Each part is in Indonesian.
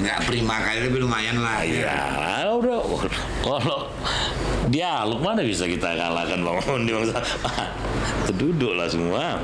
nggak prima kali tapi lumayan lah. Iya, udah. Kalau dialog mana bisa kita kalahkan Bang Ondi, Bang Duduk lah semua.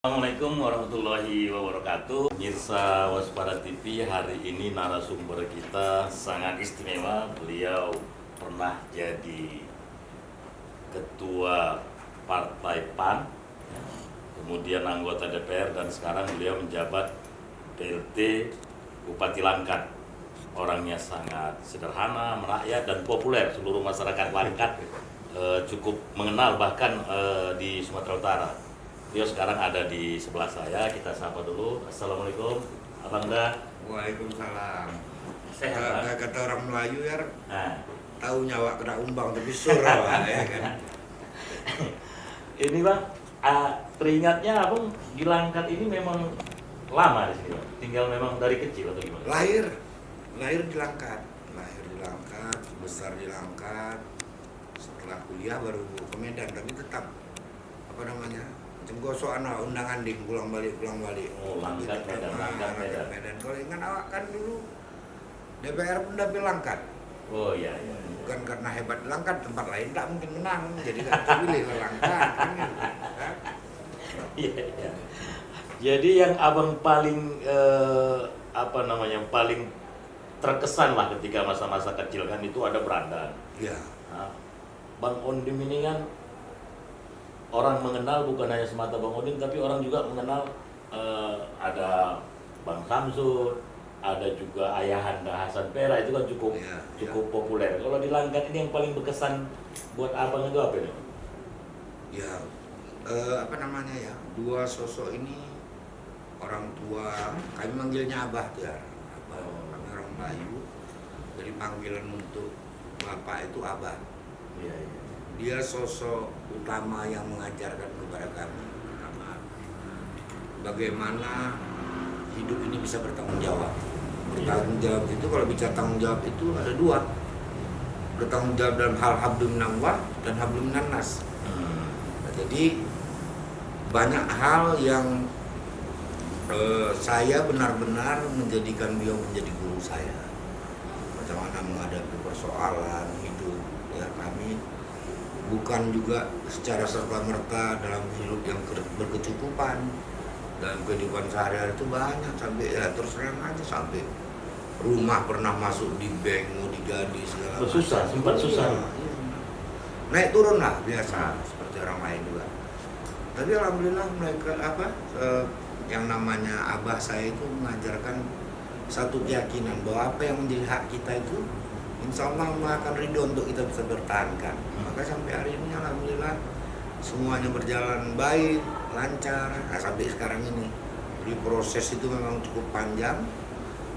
Assalamualaikum warahmatullahi wabarakatuh. Pemirsa Waspada TV, hari ini narasumber kita sangat istimewa. Beliau pernah jadi ketua Partai PAN, kemudian anggota DPR, dan sekarang beliau menjabat PLT Bupati Langkat. Orangnya sangat sederhana, merakyat, dan populer. Seluruh masyarakat Langkat cukup mengenal, bahkan di Sumatera Utara. Dia sekarang ada di sebelah saya, kita sapa dulu. Assalamualaikum, Abang Da. Waalaikumsalam. Sehat, Bang? Kata orang Melayu ya, Nah, tahu nyawa kena umbang tapi surah lah ya kan. ini Bang, teringatnya Abang di Langkat ini memang lama di sini, Bang? Tinggal memang dari kecil atau gimana? Lahir di Langkat, besar di Langkat. Setelah kuliah baru ke Medan, tapi tetap apa namanya? Cengkosok anak undangan ding pulang balik. Oh, Langkat, Medan. Kalau ingat awak kan dulu DPR pun dapil Langkat. Oh iya. Bukan karena hebat di Langkat, tempat lain tak mungkin menang. Jadi kan pilih ke Langkat kan gitu. Iya. Jadi yang Abang paling paling terkesan lah ketika masa-masa kecil kan itu ada Brandan. Iya. Nah, Bang Ondim ini kan orang mengenal bukan hanya semata Bang Odin, tapi orang juga mengenal ada Bang Samsud, ada juga Ayahanda Hasan Perak, itu kan cukup populer. Kalau di Langkat ini yang paling berkesan buat Abang itu apa nih? Ya, dua sosok ini orang tua, kami manggilnya Abah tuh ya. Kami orang Melayu, jadi panggilan untuk bapak itu Abah. Iya. Dia sosok utama yang mengajarkan kepada kami bagaimana hidup ini bisa bertanggung jawab. Bertanggung jawab itu, kalau bicara tanggung jawab itu ada dua. Bertanggung jawab dalam hal hablum minallah dan hablum minannas. Nah, jadi banyak hal yang saya benar-benar menjadikan beliau menjadi guru saya. Bagaimana menghadapi persoalan hidup ya, kami bukan juga secara serta-merta dalam hidup yang berkecukupan. Dalam kehidupan sehari-hari itu banyak, sampai ya terus terang aja, sampai rumah pernah masuk di bank, mau digali segala macam. Sempat susah. Iya. Naik turun lah biasa seperti orang lain juga. Tapi alhamdulillah mereka yang namanya Abah saya itu mengajarkan satu keyakinan bahwa apa yang menjadi hak kita itu insya Allah akan ridho untuk kita bisa bertahankan. Maka sampai hari ini alhamdulillah semuanya berjalan baik, lancar. Nah, sampai sekarang ini di proses itu memang cukup panjang.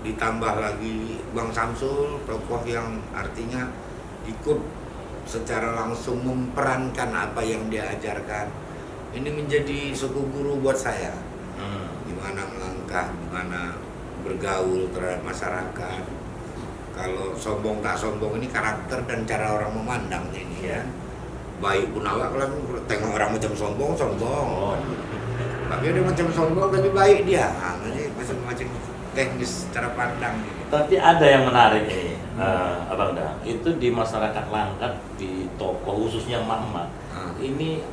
Ditambah lagi Bang Samsul, tokoh yang artinya ikut secara langsung memperankan apa yang dia ajarkan. Ini menjadi suku guru buat saya. gimana melangkah, gimana bergaul terhadap masyarakat. Kalau sombong tak sombong ini karakter dan cara orang memandang ini ya. Baik pun awak kalau tengok orang macam sombong, tapi dia macam sombong tapi baik dia. Jadi macam-macam teknis cara pandang ini. Tapi ada yang menarik nih, Abang Da. Itu di masyarakat Langkat, di toko khususnya emak-emak. Ini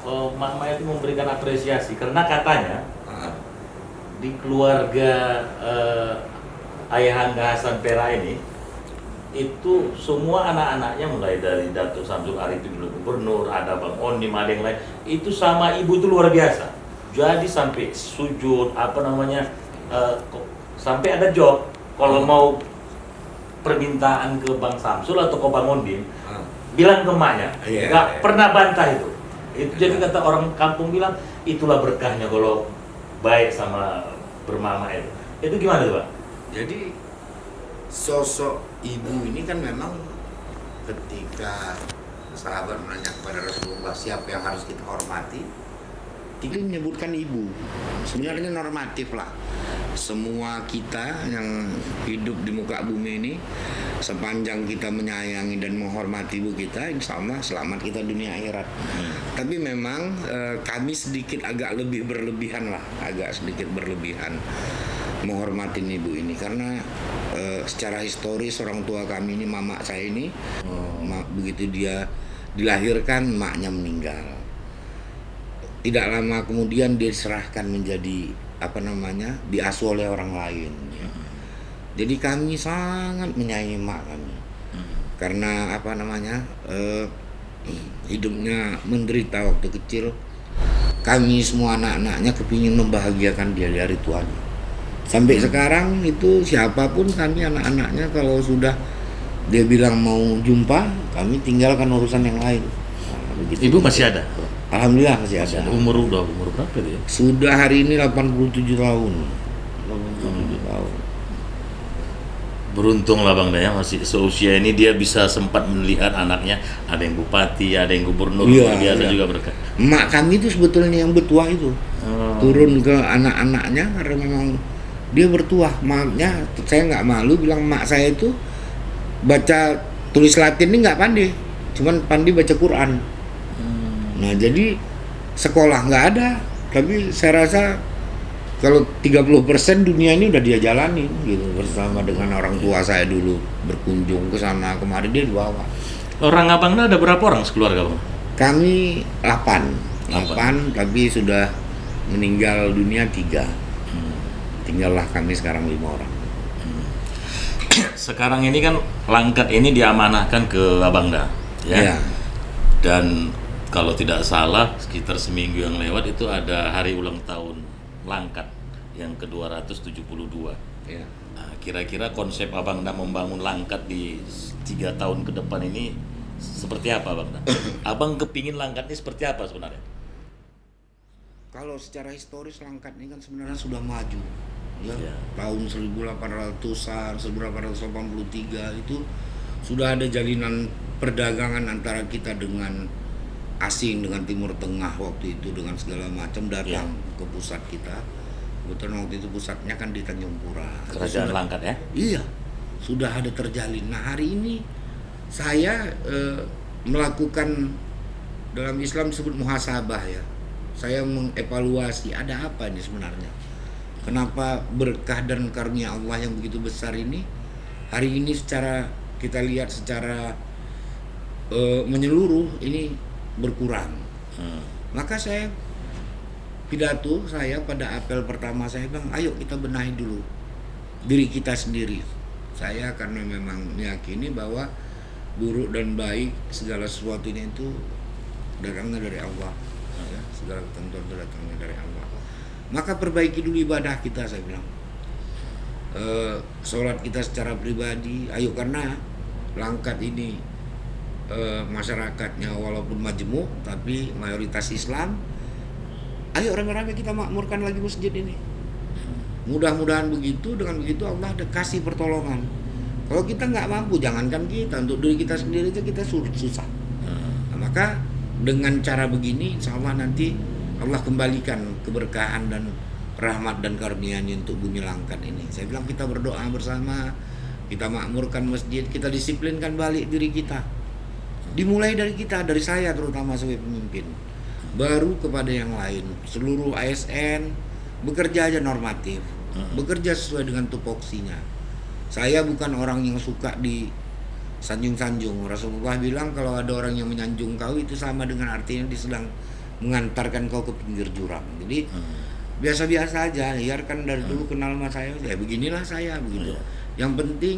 emak-emak itu memberikan apresiasi karena katanya di keluarga Ayahanda Hasan Perak ini itu semua anak-anaknya mulai dari Datuk Samsul Arifin dulu gubernur, ada Bang Onim, ada yang lain itu sama ibu itu luar biasa. Jadi sampai sujud sampai ada job kalau mau permintaan ke Bang Samsul atau ke Bang Onim bilang ke emaknya, nggak pernah bantah itu. Jadi kata orang kampung bilang itulah berkahnya kalau baik sama bermama itu. Itu gimana tuh Pak? Jadi sosok ibu ini kan memang ketika sahabat menanya kepada Rasulullah siapa yang harus kita hormati, itu menyebutkan ibu. Sebenarnya normatif lah. Semua kita yang hidup di muka bumi ini, sepanjang kita menyayangi dan menghormati ibu kita, insya Allah selamat kita dunia akhirat. Tapi memang kami sedikit agak lebih berlebihan lah, agak sedikit berlebihan menghormati ibu ini karena secara historis orang tua kami ini, mama saya ini begitu dia dilahirkan maknya meninggal. Tidak lama kemudian dia diserahkan menjadi diasuh oleh orang lain ya. Jadi kami sangat menyayangi mak kami karena hidupnya menderita waktu kecil. Kami semua anak-anaknya kepingin membahagiakan dia dari Tuhan. Sampai sekarang itu siapapun kami anak-anaknya kalau sudah dia bilang mau jumpa, kami tinggalkan urusan yang lain. Ibu masih ada? Alhamdulillah masih ada. Umur berapa dia? Sudah hari ini 87 tahun. 87 tahun. Beruntung lah Bang Daya, masih seusia ini dia bisa sempat melihat anaknya ada yang bupati, ada yang gubernur, biasa juga berkah. Emak kami itu sebetulnya yang bertuah itu. Turun ke anak-anaknya karena memang dia bertuah. Maknya saya nggak malu bilang mak saya itu baca tulis Latin ini nggak pandai, cuman pandai baca Quran. Nah jadi sekolah nggak ada, tapi saya rasa kalau 30% dunia ini udah dia jalanin gitu bersama dengan orang tua saya dulu berkunjung ke sana kemarin dia dibawa. Orang Abang ada berapa orang sekeluarga Bang? Kami 8 tapi sudah meninggal dunia 3. Tinggallah kami sekarang 5 orang. Sekarang ini kan Langkat ini diamanahkan ke Abang Da, ya. Dan kalau tidak salah sekitar seminggu yang lewat itu ada hari ulang tahun Langkat yang ke-272. Ya. Nah, kira-kira konsep Abang Da membangun Langkat di 3 tahun ke depan ini seperti apa Abang Da? Abang kepingin Langkat ini seperti apa sebenarnya? Kalau secara historis Langkat ini kan sebenarnya sudah maju. Ya. Tahun 1800-an, 1883 itu sudah ada jalinan perdagangan antara kita dengan asing, dengan Timur Tengah waktu itu, dengan segala macam datang ke pusat kita. Kebetulan waktu itu pusatnya kan di Tanjung Pura. Kerajaan Langkat ya? Iya, sudah ada terjalin. Nah hari ini saya melakukan, dalam Islam disebut muhasabah ya. Saya mengevaluasi ada apa ini sebenarnya. Kenapa berkah dan karunia Allah yang begitu besar ini hari ini secara kita lihat secara menyeluruh ini berkurang. Maka saya pidato saya pada apel pertama saya bilang, ayo kita benahi dulu diri kita sendiri. Saya karena memang meyakini bahwa buruk dan baik segala sesuatu ini itu datangnya dari Allah. Ya, segala ketentuan itu datangnya dari Allah. Maka perbaiki dulu ibadah kita, saya bilang. Sholat kita secara pribadi, ayo karena Langkat ini masyarakatnya walaupun majemuk tapi mayoritas Islam. Ayo rame-rame kita makmurkan lagi masjid ini. Mudah-mudahan begitu, dengan begitu Allah ada kasih pertolongan. Kalau kita nggak mampu, jangankan kita, untuk diri kita sendiri aja kita susah. Nah, maka dengan cara begini, insya Allah nanti Allah kembalikan keberkahan dan rahmat dan karunia-Nya untuk bumi Langkat ini. Saya bilang kita berdoa bersama, kita makmurkan masjid, kita disiplinkan balik diri kita. Dimulai dari kita, dari saya terutama sebagai pemimpin. Baru kepada yang lain. Seluruh ASN bekerja aja normatif, bekerja sesuai dengan tupoksinya. Saya bukan orang yang suka di sanjung-sanjung. Rasulullah bilang kalau ada orang yang menyanjung kau itu sama dengan artinya dia sedang mengantarkan kau ke pinggir jurang. Jadi biasa-biasa aja, biarkan dari dulu kenal sama saya, ya beginilah saya begitu. Yang penting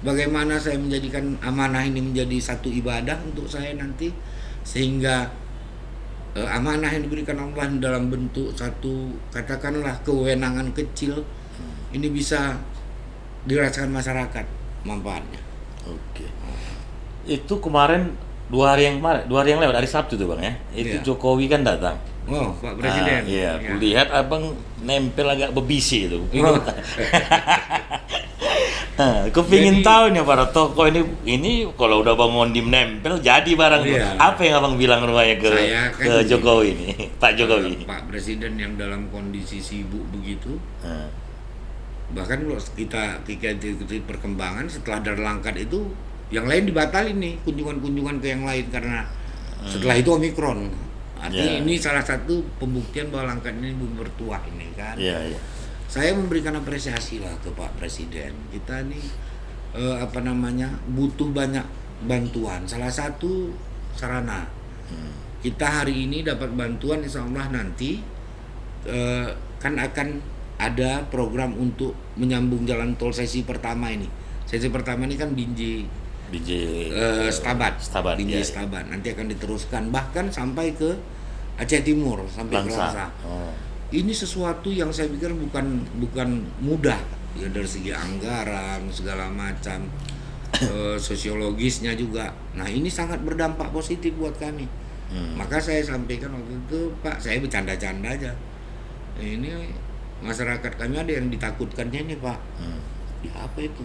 bagaimana saya menjadikan amanah ini menjadi satu ibadah untuk saya nanti, sehingga amanah yang diberikan Allah dalam bentuk satu katakanlah kewenangan kecil ini bisa dirasakan masyarakat manfaatnya. Oke. Itu kemarin 2 hari yang lewat, hari Sabtu tuh Bang ya. Itu Iya. Jokowi kan datang. Oh, Pak Presiden. Iya, Ya. kulihat abang nempel agak bebisi itu. Iya. Kepingin Jadi- tahu nih para tokoh ini kalau udah Bang Ondim nempel jadi barang. Iya. Apa yang abang bilang rumahnya ke Saya kan ke Jokowi ini, Pak Jokowi? Pak Presiden yang dalam kondisi sibuk begitu, Nah, bahkan kalau kita ikuti perkembangan setelah dari Langkat itu, yang lain dibatalin nih kunjungan-kunjungan ke yang lain karena setelah itu Omikron. Artinya Ya. ini salah satu pembuktian bahwa Langkat ini belum bertuah ini kan. Iya, iya. Saya memberikan apresiasi lah ke Pak Presiden. Kita nih butuh banyak bantuan. Salah satu sarana kita hari ini dapat bantuan, insya Allah nanti kan akan ada program untuk menyambung jalan tol sesi pertama ini. Sesi pertama ini kan Binjai Stabat, Binjai iya. Stabat. Nanti akan diteruskan bahkan sampai ke Aceh Timur, sampai ke Langsa. Oh. Ini sesuatu yang saya pikir bukan mudah ya, dari segi anggaran segala macam, sosiologisnya juga. Nah ini sangat berdampak positif buat kami. Maka saya sampaikan waktu itu, Pak, saya bercanda-canda aja. Ini masyarakat kami ada yang ditakutkannya nih Pak. Ya apa itu?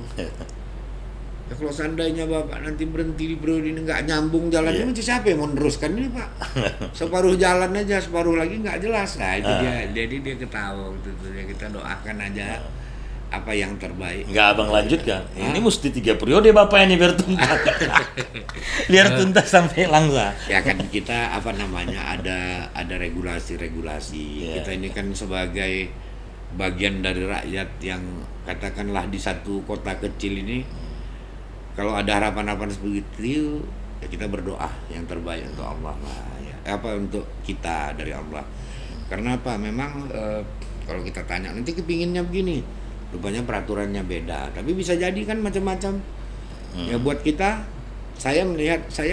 Ya kalau seandainya Bapak nanti berhenti di periode ini nggak nyambung jalannya, Iya. macam siapa yang mau meneruskan ini Pak? Separuh jalan aja, separuh lagi nggak jelas. Nah itu dia, jadi dia ketawa waktu itu. Ya, kita doakan aja apa yang terbaik. Nggak abang lanjutkan. Ini mesti 3 periode Bapak ini biar tuntas. Biar tuntas sampai Langsa. Ya kan kita ada regulasi-regulasi. Iya. Kita ini kan sebagai bagian dari rakyat yang katakanlah di satu kota kecil ini, kalau ada harapan-harapan seperti itu, ya kita berdoa yang terbaik untuk Allah lah, ya. Untuk kita dari Allah. Karena apa? Memang kalau kita tanya nanti kepinginnya begini, rupanya peraturannya beda. Tapi bisa jadi kan macam-macam. Ya buat kita, saya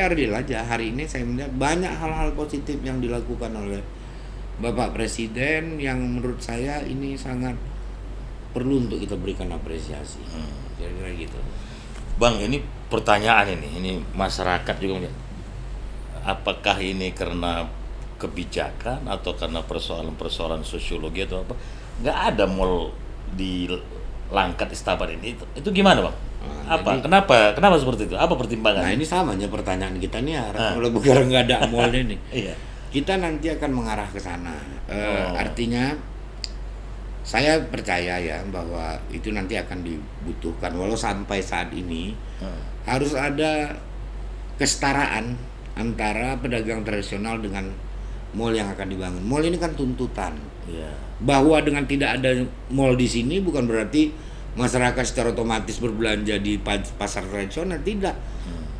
adil aja hari ini. Saya melihat banyak hal-hal positif yang dilakukan oleh Bapak Presiden yang menurut saya ini sangat perlu untuk kita berikan apresiasi. Kira-kira gitu. Bang, ini pertanyaan ini masyarakat juga melihat. Apakah ini karena kebijakan atau karena persoalan-persoalan sosiologi atau apa? Nggak ada mall di Langkat Stabat ini. Itu gimana Bang? Nah, Apa? jadi- Kenapa seperti itu? Apa pertimbangan? Nah ini samanya pertanyaan kita nih, kalau bukan nggak ada mall ini, Iya. kita nanti akan mengarah ke sana. Oh. Artinya saya percaya ya bahwa itu nanti akan dibutuhkan. Walau sampai saat ini harus ada kesetaraan antara pedagang tradisional dengan mall yang akan dibangun. Mall ini kan tuntutan. Iya. Bahwa dengan tidak ada mall di sini bukan berarti masyarakat secara otomatis berbelanja di pasar tradisional, tidak.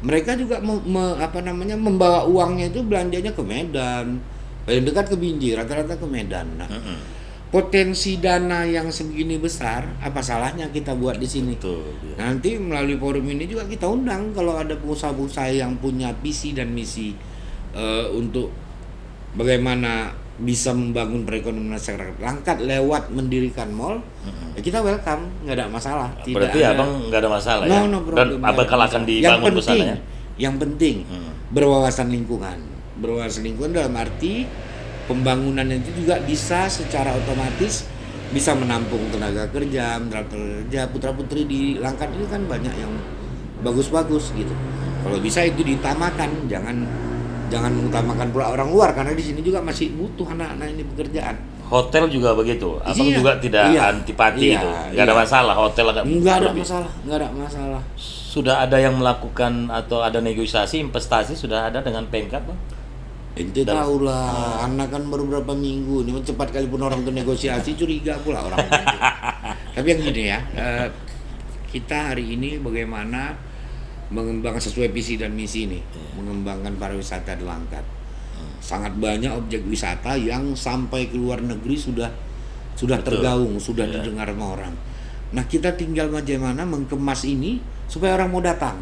Mereka juga membawa uangnya itu belanjanya ke Medan, paling dekat ke Binjai, rata-rata ke Medan. Nah, potensi dana yang segini besar, apa salahnya kita buat di sini? Betul. Iya. Nanti melalui forum ini juga kita undang kalau ada pengusaha-pengusaha yang punya visi dan misi untuk bagaimana bisa membangun perekonomian masyarakat Langkat lewat mendirikan mall, ya kita welcome, nggak ada masalah. Tidak Berarti ada, abang nggak ada masalah ya? no Dan problem, nggak abang ada kalau akan masalah. dibangun ke sana ya? Yang penting berwawasan lingkungan. Berwawasan lingkungan dalam arti pembangunan itu juga bisa secara otomatis bisa menampung tenaga kerja, putra-putri di Langkat ini kan banyak yang bagus-bagus gitu. Kalau bisa itu diutamakan, jangan mengutamakan pula orang luar karena di sini juga masih butuh anak-anak ini pekerjaan. Hotel juga begitu. Abang Iya, juga tidak iya, antipati iya, itu. Nggak ada iya. masalah hotel agak Nggak ada lebih. masalah, nggak ada masalah. Sudah ada yang melakukan atau ada negosiasi investasi sudah ada dengan Pemkab, Bang? Ente tahu lah, anak kan baru berapa minggu, ini cepat kali pun orang tuh negosiasi, curiga pula orang. Tapi yang gini ya, kita hari ini bagaimana mengembangkan sesuai visi dan misi nih, mengembangkan pariwisata di Langkat. Sangat banyak objek wisata yang sampai ke luar negeri sudah Betul. tergaung, sudah Iya. didengar sama orang. Nah kita tinggal bagaimana mengemas ini supaya orang mau datang.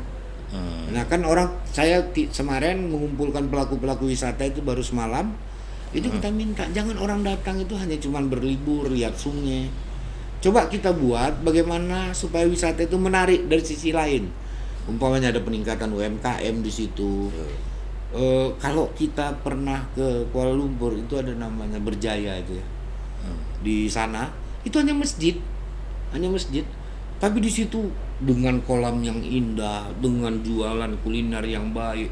Nah kan saya kemarin mengumpulkan pelaku-pelaku wisata itu baru semalam, itu kita minta jangan orang datang itu hanya cuman berlibur lihat sungai. Coba kita buat bagaimana supaya wisata itu menarik dari sisi lain. Umpamanya ada peningkatan UMKM di situ. Kalau kita pernah ke Kuala Lumpur itu ada namanya Berjaya itu ya. Di sana itu hanya masjid, tapi di situ dengan kolam yang indah, dengan jualan kuliner yang baik.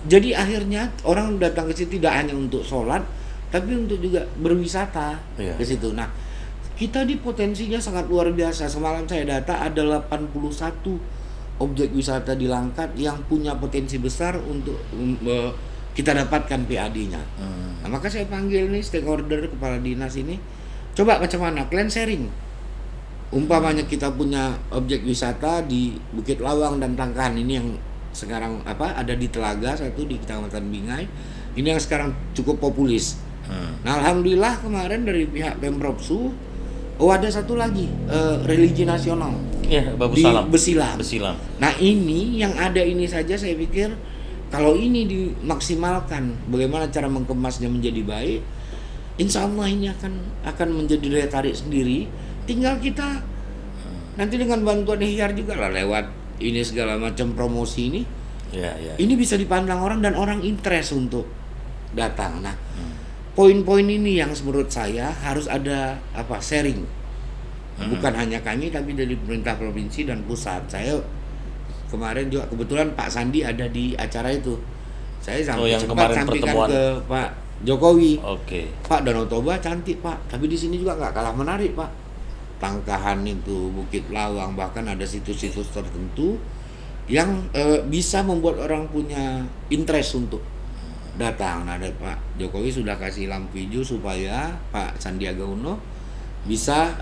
Jadi akhirnya orang datang ke situ tidak hanya untuk sholat, tapi untuk juga berwisata Iya. ke situ. Nah, kita di potensinya sangat luar biasa. Semalam saya data ada 81 objek wisata di Langkat yang punya potensi besar untuk kita dapatkan PAD-nya. Nah, maka saya panggil nih stakeholder kepala dinas ini, coba macam mana kalian sharing. Umpamanya kita punya objek wisata di Bukit Lawang dan Tangkahan ini yang sekarang ada di Telaga satu di Kecamatan Bingai. Ini yang sekarang cukup populis. Nah, alhamdulillah kemarin dari pihak Pemprov Su ada satu lagi religi nasional. Iya, Babu Di Salam. Besilam. Besilam. Nah ini yang ada ini saja saya pikir kalau ini dimaksimalkan bagaimana cara mengemasnya menjadi baik, insya Allah ini akan menjadi daya tarik sendiri. Tinggal kita nanti dengan bantuan Ihyar juga lah lewat ini segala macam promosi ini, Iya, iya. ini bisa dipandang orang dan orang interest untuk datang. Nah poin-poin ini yang menurut saya harus ada sharing. Bukan hanya kami tapi dari pemerintah provinsi dan pusat. Saya kemarin juga kebetulan Pak Sandi ada di acara itu. Saya yang sempat kemarin sampaikan pertemuan. ke Pak Jokowi. Oke. Pak, Danau Toba cantik Pak, tapi di sini juga nggak kalah menarik Pak. Tangkahan itu, Bukit Lawang, bahkan ada situs-situs tertentu yang bisa membuat orang punya interest untuk datang. Nah, Pak Jokowi sudah kasih lampu hijau supaya Pak Sandiaga Uno bisa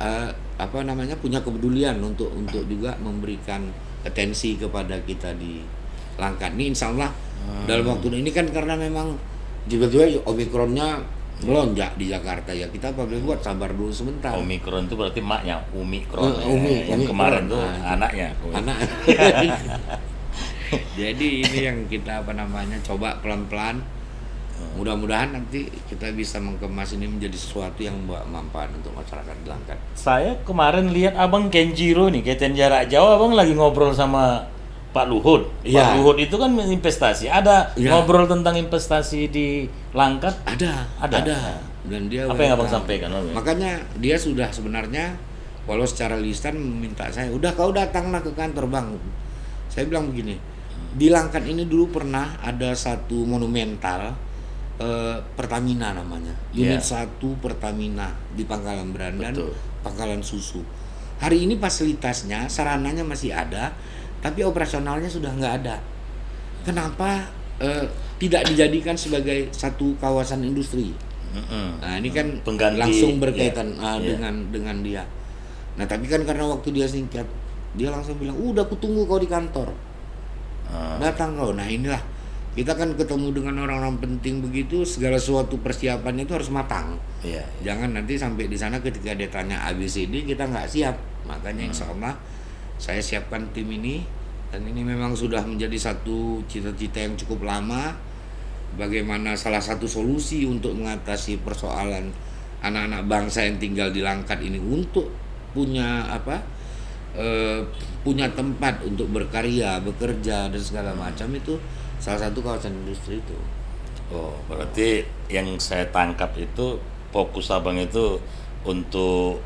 punya kepedulian untuk juga memberikan atensi kepada kita di Langkat. Ini insya Allah dalam waktu ini kan karena memang tiba-tiba Omikronnya melonjak di Jakarta ya, kita boleh buat sabar dulu sebentar. Omikron itu berarti maknya Omikron. Yang Omikron. kemarin tuh Nah, anaknya. anak. Jadi ini yang kita coba pelan-pelan. Mudah-mudahan nanti kita bisa mengemas ini menjadi sesuatu yang membawa manfaat untuk masyarakat di Langkat. Saya kemarin lihat Abang Kenjiro nih, Keten Jarak Jauh, Abang lagi ngobrol sama Pak Luhut. Iya. Pak Luhut itu kan investasi. Ada Iya. ngobrol tentang investasi di Langkat. Ada. Dan dia Apa yang Abang welcome. sampaikan? Makanya dia sudah sebenarnya walau secara lisan meminta saya, udah kau datanglah ke kantor Bang. Saya bilang begini, di Langkat ini dulu pernah ada satu monumental Pertamina namanya, unit 1 Pertamina di Pangkalan Berandan. Betul. Pangkalan Susu. Hari ini fasilitasnya, sarananya masih ada, tapi operasionalnya sudah nggak ada. Kenapa tidak dijadikan sebagai satu kawasan industri? Nah ini kan Pengganti, langsung berkaitan ya. dengan dia. Nah tapi kan karena waktu dia singkat, dia langsung bilang, udah aku tunggu kau di kantor, datang kau. Nah inilah kita kan ketemu dengan orang-orang penting begitu, segala suatu persiapannya itu harus matang. Iya. Jangan nanti sampai di sana ketika dia tanya ABCD kita nggak siap. Makanya insya Allah saya siapkan tim ini, dan ini memang sudah menjadi satu cita-cita yang cukup lama. Bagaimana salah satu solusi untuk mengatasi persoalan anak-anak bangsa yang tinggal di Langkat ini untuk punya punya tempat untuk berkarya, bekerja dan segala macam, itu salah satu kawasan industri itu. Oh, berarti yang saya tangkap itu fokus Abang itu untuk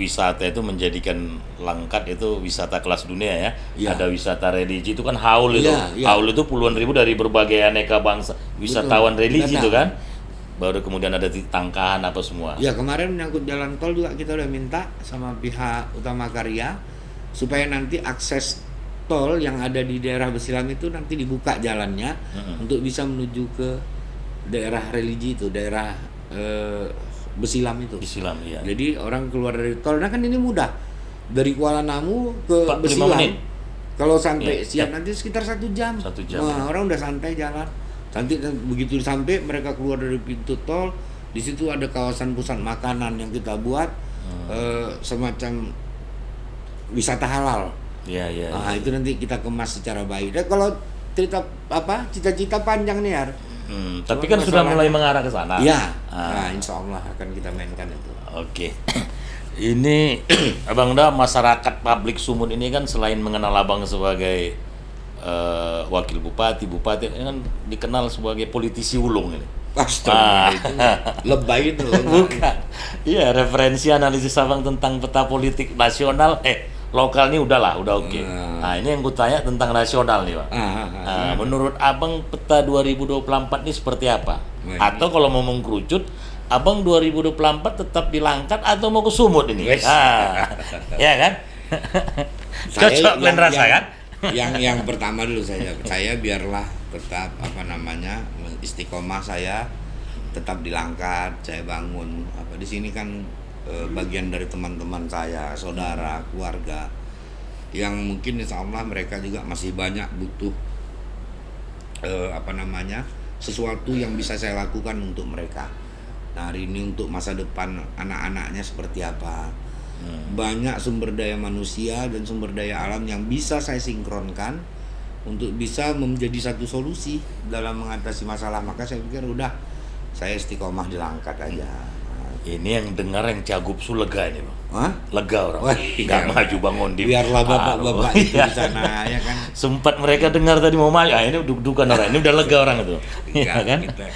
wisata itu menjadikan Langkat itu wisata kelas dunia ya. Iya. Ada wisata religi itu kan haul itu. Iya, iya. Haul itu puluhan ribu dari berbagai aneka bangsa wisatawan Betul. religi Datang. itu kan. baru kemudian ada titik tangkahan apa semua. Ya kemarin menyangkut jalan tol juga kita udah minta sama pihak Utama Karya supaya nanti akses tol yang ada di daerah Besilam itu nanti dibuka jalannya untuk bisa menuju ke daerah religi itu, daerah Besilam itu. Besilam, iya. Jadi orang keluar dari tol, nah kan ini mudah dari Kuala Namu ke 45 Besilam. menit. Kalau sampai Iya. siap nanti sekitar 1 jam. 1 jam, Wah, ya. orang udah santai jalan. Nanti begitu sampai mereka keluar dari pintu tol, di situ ada kawasan pusat makanan yang kita buat semacam wisata halal. Iya. Nah, itu nanti kita kemas secara baik. Dan kalau cita-cita panjang nih, Har. Tapi Cuma kan sudah masalahnya- mulai mengarah ke sana. Iya. Ah. Nah, insya Allah akan kita mainkan itu. Oke. Ini Abang Da, masyarakat publik Sumut ini kan selain mengenal Abang sebagai wakil bupati ini kan dikenal sebagai politisi ulung ini. Astaga, itu lebay itu. Bukan. Iya, referensi analisis Abang tentang peta politik nasional lokal ini udah oke. Nah, ini yang gue tanya tentang nasional nih, Pak. Menurut Abang peta 2024 ini seperti apa? Baik. Atau kalau mau mengkerucut, Abang 2024 tetap di Langkat atau mau ke Sumut ini? Wes. Ya kan? Cocok kalian rasa kan? Yang pertama dulu saya biarlah tetap istiqomah, saya tetap di Langkat, saya bangun di sini kan bagian dari teman-teman saya, saudara, keluarga yang mungkin insya Allah mereka juga masih banyak butuh sesuatu yang bisa saya lakukan untuk mereka. Nah, hari ini untuk masa depan anak-anaknya seperti apa, banyak sumber daya manusia dan sumber daya alam yang bisa saya sinkronkan untuk bisa menjadi satu solusi dalam mengatasi masalah. Maka saya pikir udah, saya istiqomah di Langkat aja. Ini yang dengar yang Cagup Su lega ini, Bang. Hah? Lega orang. Wah, Nggak iya. maju Bang Ondi. Biarlah bapak-bapak itu Iya. di sana ya kan. Sempat mereka dengar tadi mau maju, ini duduk-dudukan orang. Ini udah lega orang itu. Iya kan? Kita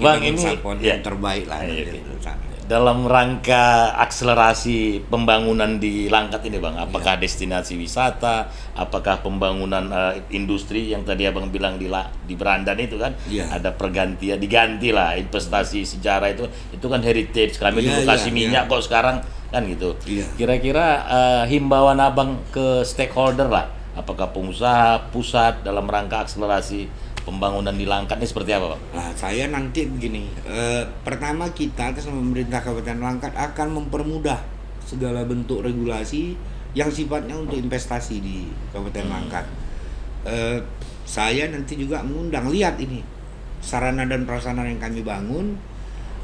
Bang, ini mensapon ya. yang terbaik lah Iya, dari iya. sana. Dalam rangka akselerasi pembangunan di Langkat ini, Bang, apakah destinasi wisata, apakah pembangunan industri yang tadi Abang bilang di Berandan itu kan, Iya. ada pergantian, diganti lah investasi sejarah itu kan heritage. Kami Iya, dulu kasih iya, minyak iya. kok sekarang kan gitu. Iya. Kira-kira himbauan Abang ke stakeholder lah, apakah pengusaha pusat dalam rangka akselerasi pembangunan di Langkat ini seperti apa, Bang? Nah, saya nanti begini, pertama kita atas nama pemerintah Kabupaten Langkat akan mempermudah segala bentuk regulasi yang sifatnya untuk investasi di Kabupaten Langkat. Saya nanti juga mengundang, lihat ini sarana dan prasarana yang kami bangun.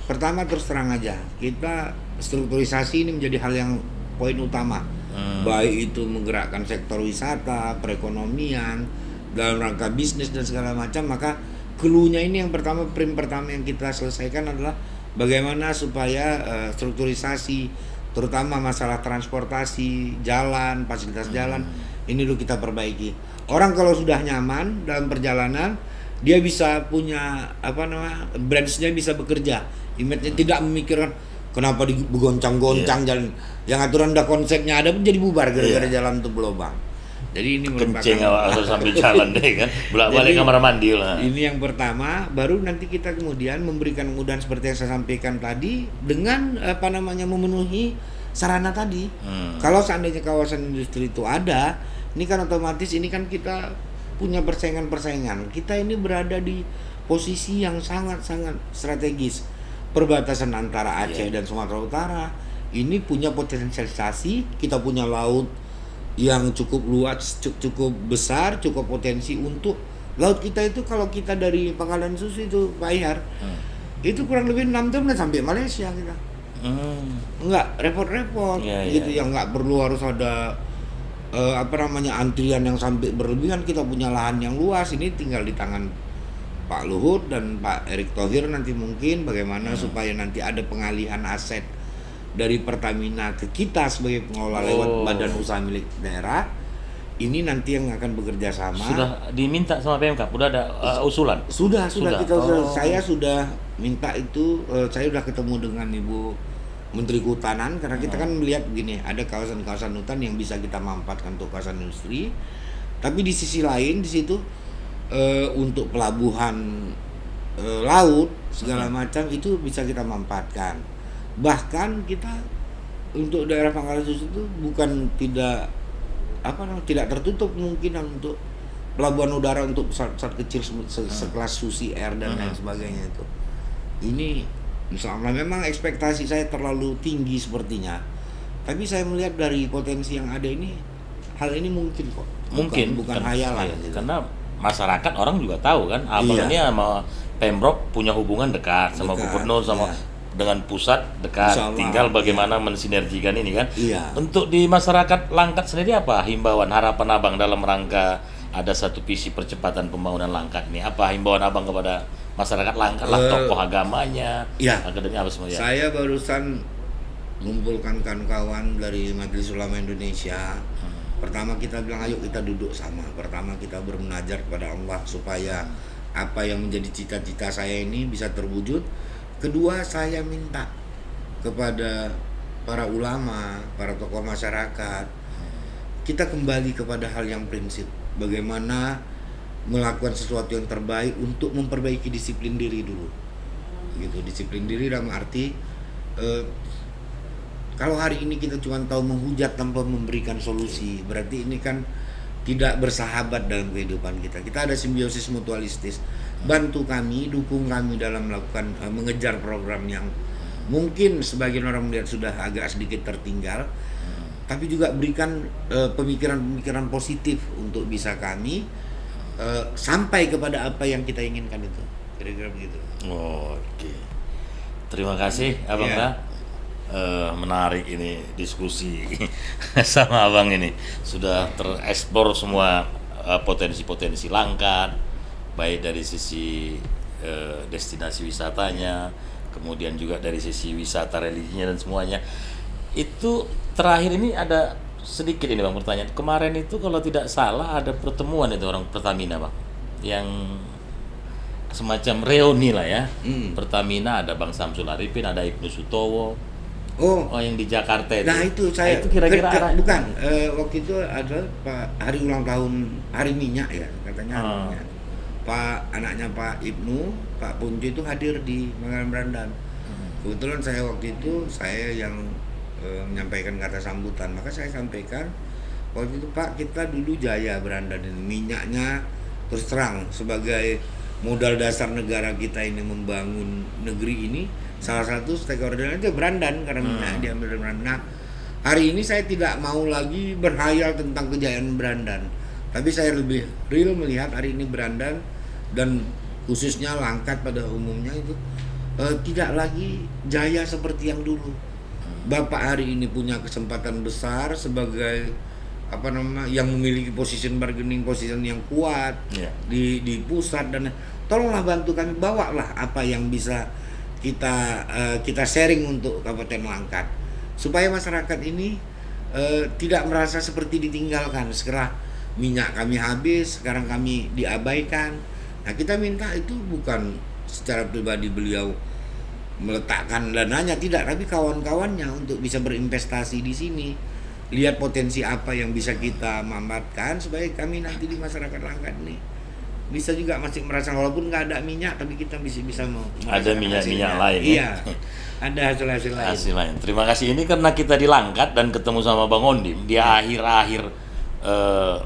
Pertama terus terang aja, kita strukturisasi ini menjadi hal yang poin utama, baik itu menggerakkan sektor wisata, perekonomian, dalam rangka bisnis dan segala macam. Maka clue-nya ini yang pertama yang kita selesaikan adalah bagaimana supaya strukturisasi terutama masalah transportasi, jalan, fasilitas jalan ini dulu kita perbaiki. Orang kalau sudah nyaman dalam perjalanan, dia bisa punya branch-nya bisa bekerja. Image-nya tidak memikirkan kenapa digoncang-goncang jalan. Yang aturan udah konsepnya ada pun jadi bubar gara-gara jalan itu berlubang. Jadi ini Kencing awak harus sambil jalan deh kan, bolak-balik kamar mandi lah. Ini yang pertama, baru nanti kita kemudian memberikan kemudahan seperti yang saya sampaikan tadi dengan memenuhi sarana tadi. Kalau seandainya kawasan industri itu ada, ini kan otomatis ini kan kita punya persaingan. Kita ini berada di posisi yang sangat-sangat strategis. Perbatasan antara Aceh dan Sumatera Utara ini punya potensialisasi, kita punya laut yang cukup luas, cukup besar, cukup potensi untuk laut kita itu. Kalau kita dari Pangkalan Susu itu Pak Ihar, itu kurang lebih 6 jam udah sampai Malaysia kita. Enggak repot-repot gitu. Yang nggak perlu harus ada antrian yang sampai berlebihan. Kita punya lahan yang luas, ini tinggal di tangan Pak Luhut dan Pak Erick Thohir nanti mungkin bagaimana supaya nanti ada pengalihan aset dari Pertamina ke kita sebagai pengelola lewat badan usaha milik daerah. Ini nanti yang akan bekerja sama. Sudah diminta sama PMK, udah ada usulan? Sudah. Saya sudah minta itu, saya sudah ketemu dengan Ibu Menteri Kehutanan karena kita kan melihat begini, ada kawasan-kawasan hutan yang bisa kita manfaatkan untuk kawasan industri. Tapi di sisi lain di situ untuk pelabuhan laut segala macam itu bisa kita manfaatkan. Bahkan kita untuk daerah Pangkalan Susu itu bukan tidak tidak tertutup kemungkinan untuk pelabuhan udara untuk pesawat kecil sekelas Susi Air dan lain sebagainya itu. Ini misalnya memang ekspektasi saya terlalu tinggi sepertinya, tapi saya melihat dari potensi yang ada ini, hal ini mungkin kok. Bukan hayalan. Gitu. Karena masyarakat orang juga tahu kan, abang ini sama Pemprov punya hubungan dekat sama gubernur sama dengan pusat dekat. Insyaallah, tinggal bagaimana mensinergikan ini kan. Untuk di masyarakat Langkat sendiri apa himbauan harapan abang dalam rangka ada satu visi percepatan pembangunan Langkat ini? Apa himbauan abang kepada masyarakat Langkat lah, tokoh agamanya, akademi apa semua ya? Saya barusan mengumpulkan kawan-kawan dari Majelis Ulama Indonesia. Pertama kita bilang ayo kita duduk sama. Pertama kita bermunajat kepada Allah supaya apa yang menjadi cita-cita saya ini bisa terwujud. Kedua, saya minta kepada para ulama, para tokoh masyarakat, kita kembali kepada hal yang prinsip. Bagaimana melakukan sesuatu yang terbaik untuk memperbaiki disiplin diri dulu. Gitu, disiplin diri dalam arti kalau hari ini kita cuma tahu menghujat tanpa memberikan solusi, berarti ini kan tidak bersahabat dalam kehidupan kita. Kita ada simbiosis mutualistis. Bantu kami, dukung kami dalam melakukan mengejar program yang mungkin sebagian orang melihat sudah agak sedikit tertinggal, tapi juga berikan pemikiran-pemikiran positif untuk bisa kami sampai kepada apa yang kita inginkan itu. Kira-kira begitu. Oke. Terima kasih Abang menarik ini diskusi sama abang ini, sudah tereksplor semua potensi-potensi Langkat, baik dari sisi destinasi wisatanya, kemudian juga dari sisi wisata religinya dan semuanya. Itu terakhir ini ada sedikit ini bang pertanyaan, kemarin itu kalau tidak salah ada pertemuan itu orang Pertamina bang, yang semacam reuni lah ya. Pertamina ada Bang Samsul Arifin, ada Ibnu Sutowo. Yang di Jakarta itu. Nah itu saya itu kira-kira bukan waktu itu ada Pak hari ulang tahun hari minyak ya katanya. Minyak. Pak anaknya Pak Ibnu, Pak Punjo itu hadir di Manggarai Brandan. Kebetulan saya waktu itu yang menyampaikan kata sambutan, maka saya sampaikan waktu itu Pak kita dulu jaya Brandan ini minyaknya terus terang sebagai modal dasar negara kita ini membangun negeri ini. Salah satu stakeholder itu Brandan karena minyak diambil dari Brandan. Nah, hari ini saya tidak mau lagi berhayal tentang kejayaan Brandan, tapi saya lebih real melihat hari ini Brandan dan khususnya Langkat pada umumnya itu tidak lagi jaya seperti yang dulu. Bapak hari ini punya kesempatan besar sebagai yang memiliki bargaining position yang kuat di pusat, dan tolonglah bantu kami, bawalah apa yang bisa kita sharing untuk Kabupaten Langkat supaya masyarakat ini tidak merasa seperti ditinggalkan. Sekarang minyak kami habis, sekarang kami diabaikan. Nah kita minta itu bukan secara pribadi beliau meletakkan dananya, tidak, tapi kawan-kawannya untuk bisa berinvestasi di sini, lihat potensi apa yang bisa kita manfaatkan supaya kami nanti di masyarakat Langkat ini bisa juga masih merasa walaupun nggak ada minyak tapi kita bisa mau ada minyak lain. Iya, ada hasil lain. Terima kasih, ini karena kita di Langkat dan ketemu sama Bang Ondim di akhir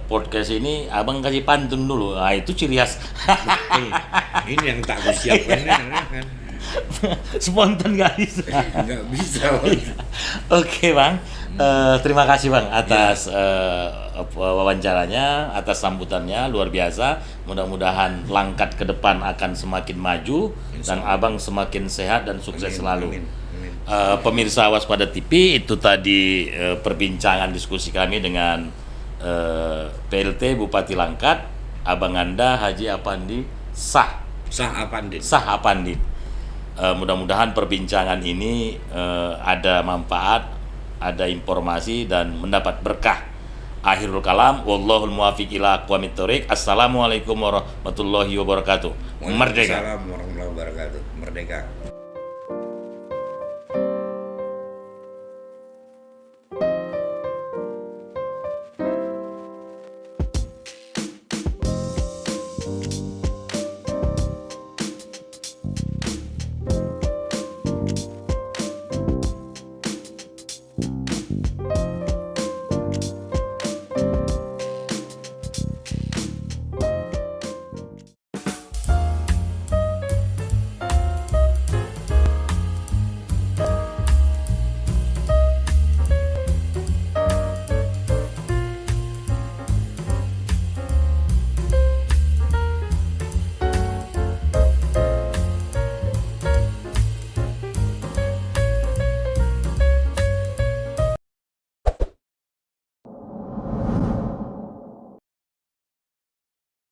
podcast ini, abang kasih pantun dulu. Nah itu ciri khas. Ini yang tak kusiapkan kan. Spontan nggak bisa. Nggak bisa. Oke bang. Terima kasih bang atas wawancaranya, atas sambutannya, luar biasa. Mudah-mudahan Langkat ke depan akan semakin maju dan abang semakin sehat dan sukses selalu. Amin. Pemirsa Waspada TV, itu tadi perbincangan diskusi kami dengan PLT Bupati Langkat, Abang Anda Haji Apandi Sah Apandi. Mudah-mudahan perbincangan ini ada manfaat, ada informasi dan mendapat berkah. Akhirul kalam, wallahul muwaffiq ila aqwamit thoriq. Assalamualaikum warahmatullahi wabarakatuh. Merdeka. Waalaikumsalam warahmatullahi wabarakatuh. Merdeka.